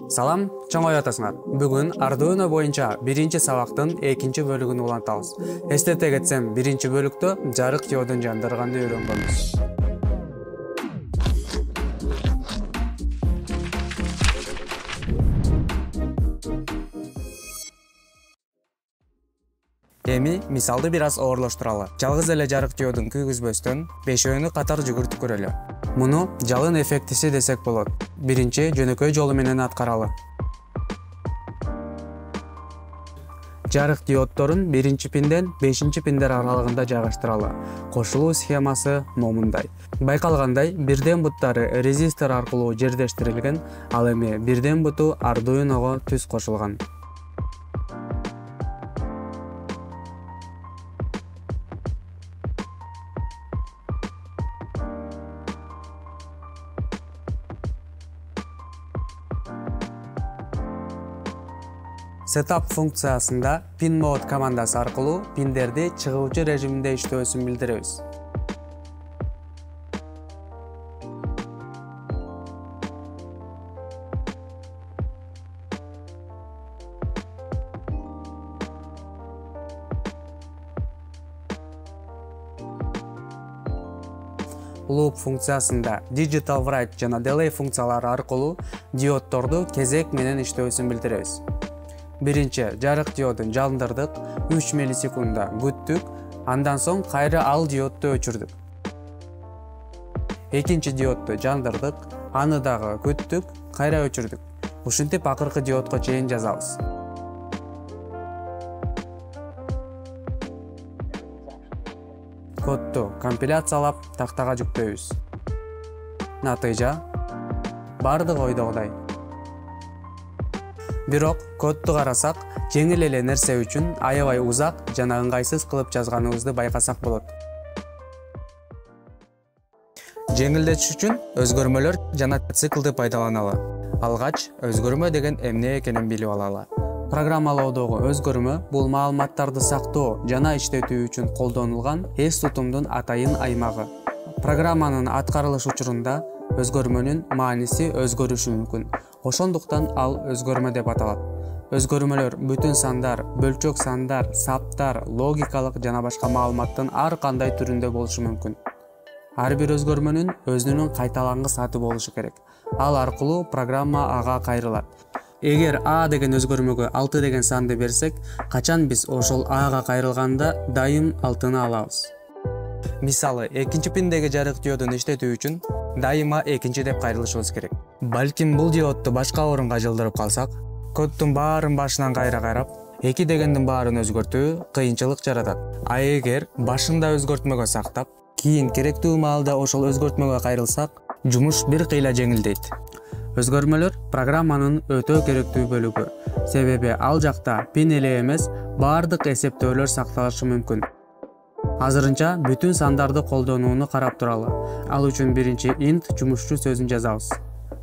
Салам, чоң ой атасыңар. Бүгүн Arduino боюнча биринчи сабактын экинчи бөлүгүн улантабыз. Эстете кетсем, биринчи бөлүктө жарык диодун жандырганды үйрөнгөнбүз. Эми мисалды бир аз оорлоштуралы. Жалгыз эле жарык диодун күйгүзбөстөн бешөөнү катар жүгүртүп көрөлү. Муну жалын эффектиси десек болот. Биринчи жөнөкөй жолу менен аткаралы. Жарык диоддорун биринчи пинден 5-чи пиндер аралыгында жайгаштыралы. Кошулуу схемасы момундай. Байкалгандай, бирден буттары резистор аркылуу жердештирилген, ал эми бирден буту Arduino'го түз кошулган. Setup функциясында pin mode командасы аркылуу пиндерди чыгуучу режиминде иштөөсүн билдиребиз. Loop функциясында digital write жана delay функциялары аркылуу диоддорду кезек менен иштөөсүн билдиребиз. Биринчи жарык диодун жандырдык, 3 миллисекундда күттүк, андан соң кайра ал диодду өчүрдүк. Экинчи диодду жандырдык, аны дагы күттүк, кайра өчүрдүк. Ушинтип акыркы диодго чейин жазабыз. Кодду компиляциялап тактага жүктөйбүз. Натыйжа бардык ойдогудай. Бирок кодду карасак, жеңил эле нерсе үчүн аябай узак жана ыңгайсыз кылып жазганыбызды байкасак болот. Жеңилдетиш үчүн өзгөрмөлөр жана циклды пайдаланалы. Алгач, өзгөрмө деген эмне экенин билип алалы. Программалоодогу өзгөрмө бул маалыматтарды сактоо жана иштетүү үчүн колдонулган эс тутумдун атайын аймагы. Программанын аткарылыш учурунда өзгөрмөнүн мааниси өзгөрүшү мүмкүн. Ошондуктан ал өзгөрмө деп аталат. Өзгөрмөлөр бүтүн сандар, бөлчөк сандар, саптар, логикалык жана башка маалыматтын ар кандай түрүндө болушу мүмкүн. Ар бир өзгөрмөнүн өзүнүн кайталангыс аты болушу керек. Ал аркылуу программа ага кайрылат. Эгер А деген өзгөрмөгө 6 деген санды берсек, качан биз ошол Ага кайрылганда дайым 6-ны алабыз. Мисалы, экинчи пиндеги жарык диодун иштетүү үчүн дайыма экинчи деп кайрылышыбыз керек. Балким бул диодду башка орунга жылдырып калсак, коддун баарын башынан кайра кайрап, 2 дегендин баарын өзгөртүү кыйынчылык жаратат. А эгер башында өзгөртмөгө сактап, кийин керектүү маалда ошол өзгөртмөгө кайрылсак, жумуш бир кыйла жеңилдейт. Өзгөрмөлөр программанын өтө керектүү бөлүгү. Себеби ал жакта пин эле эмес, баардык эсептөөлөр сакталышы мүмкүн. Азырынча бүтүн сандарды колдонууну карап туралы. Ал үчүн биринчи int жумушчу сөзүн жазабыз.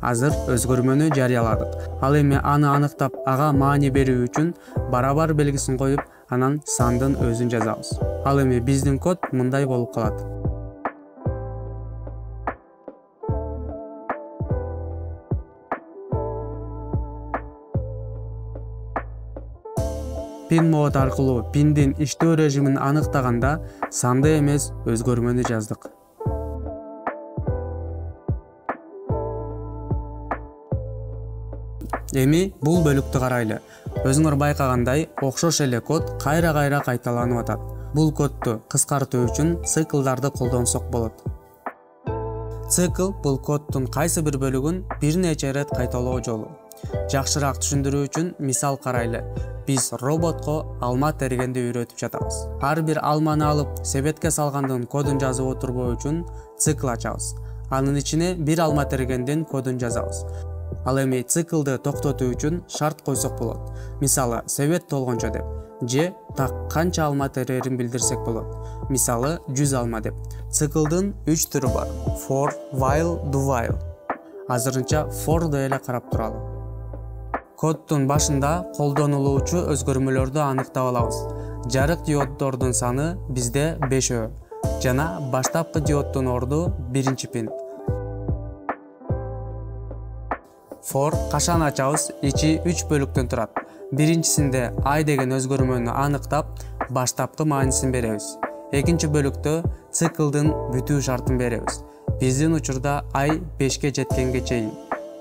Азыр өзгөрмөнү жарыяладык. Ал эми аны аныктап, ага маани берүү үчүн барабар белгисин коюп, анан сандын өзүн жазабыз. Ал эми биздин код мындай болуп калат. Pin mode аркылуу пиндин иштөө режимин аныктаганда санды эмес өзгөрмөнү жаздык. Эми бул бөлүктү карайлы. Өзүңөр байкагандай, окшош эле код кайра-кайра кайталанып атат. Бул кодду кыскартуу үчүн циклдарды колдонсок болот. Цикл бул коддун кайсы бир бөлүгүн бир нече ирет кайталоо жолу. Жакшыраак түшүндүрүү үчүн мисал карайлы. Биз роботко алма тергенди үйрөтүп жатабыз. Ар бир алманы алып, себетке салгандын кодун жазып отурбоо үчүн цикл ачабыз. Анын ичине бир алма тергендин кодун жазабыз. Ал эми циклды токтотуу үчүн шарт койсок болот. Мисалы, себет толгончо деп. Же так канча алма терерин билдирсек болот. Мисалы, 100 алма деп. Циклдын 3 түрү бар. For, while, do while. Азырынча for'ду эле карап туралы. Коддун башында колдонулуучу өзгөрмөлөрдү аныктап алабыз. Жарык диоддордун саны бизде 5 жана баштапкы диоддун орду 1-пин. For кашан ачабыз ичи 3 бөлүктөн турат. Биринчисинде ай деген өзгөрмөнү аныктап, баштапкы маанисин беребиз. Экинчи бөлүктө циклдын бүтүү шартын беребиз. Биздин учурда ай 5ке жеткенге чейин.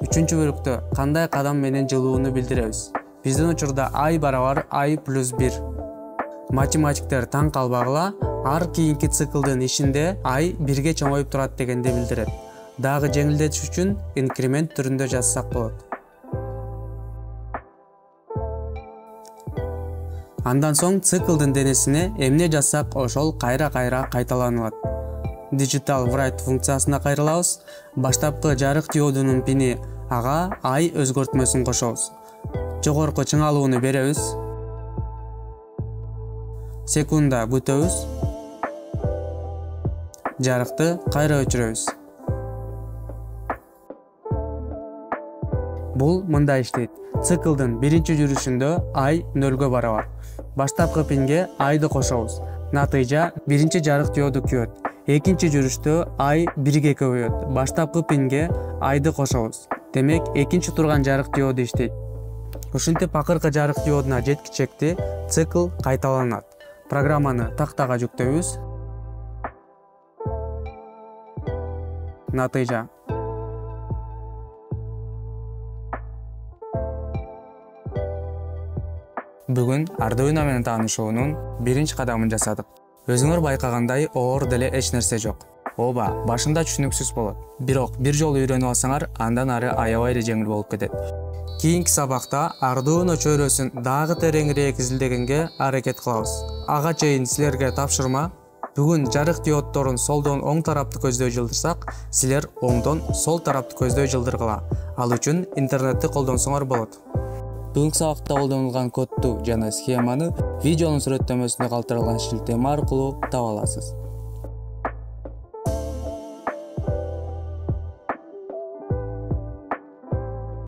Үчүнчү бөлүктө кандай кадам менен жылууну билдиребиз. Биздин учурда ай барабар ай плюс 1. Математиктер таң калбагыла, ар кийинки циклдын ишинде ай 1ге чоңоюп турат дегенди билдирет. Дагы жеңилдетиш үчүн инкремент түрүндө жазсак болот. Андан соң циклдын денесине эмне жазсак ошол кайра-кайра кайталанылат. Digital write функциясына кайрылабыз. Баштапкы жарык диодунун пини ага ай өзгөртмөсүн кошобуз. Жогорку чыңалууну беребиз. Секунда күтөбүз. Жарыкты кайра өчүрөбүз. Бул мындай иштейт. Циклдын биринчи жүрүшүндө ай 0га барабар. Баштапкы пинге айды кошобуз. Натыйжа биринчи жарык диоду күйөт. Экинчи жүрүштө ай 1ге көбөйөт. Баштапкы пинге айды кошобуз. Демек, экинчи турган жарык диоду иштейт. Ушинтип акыркы жарык диодуна жеткичекти цикл кайталанат. Программаны тактага жүктөйбүз. Натыйжа. Бүгүн Arduino менен таанышуунун биринчи кадамын жасадык. Өзүңөр байкагандай оор деле эч нерсе жок. Ооба, башында түшүнүксүз болот. Бирок бир жолу үйрөнүп алсаңар, андан ары аябай эле жеңил болуп кетет. Кийинки сабакта Arduino чөйрөсүн дагы тереңирээк изилдегенге аракет кылабыз. Ага чейин силерге тапшырма. Бүгүн жарык диоддорун солдон оң тарапты көздөй жылдырсак, силер оңдон сол тарапты көздөй жылдыргыла. Ал үчүн интернетти колдонсоңор болот. Бүгүнкү сабакта колдонулган кодду жана схеманы видеонун сүрөттөмөсүндө калтырылган шилтеме аркылуу таба аласыз.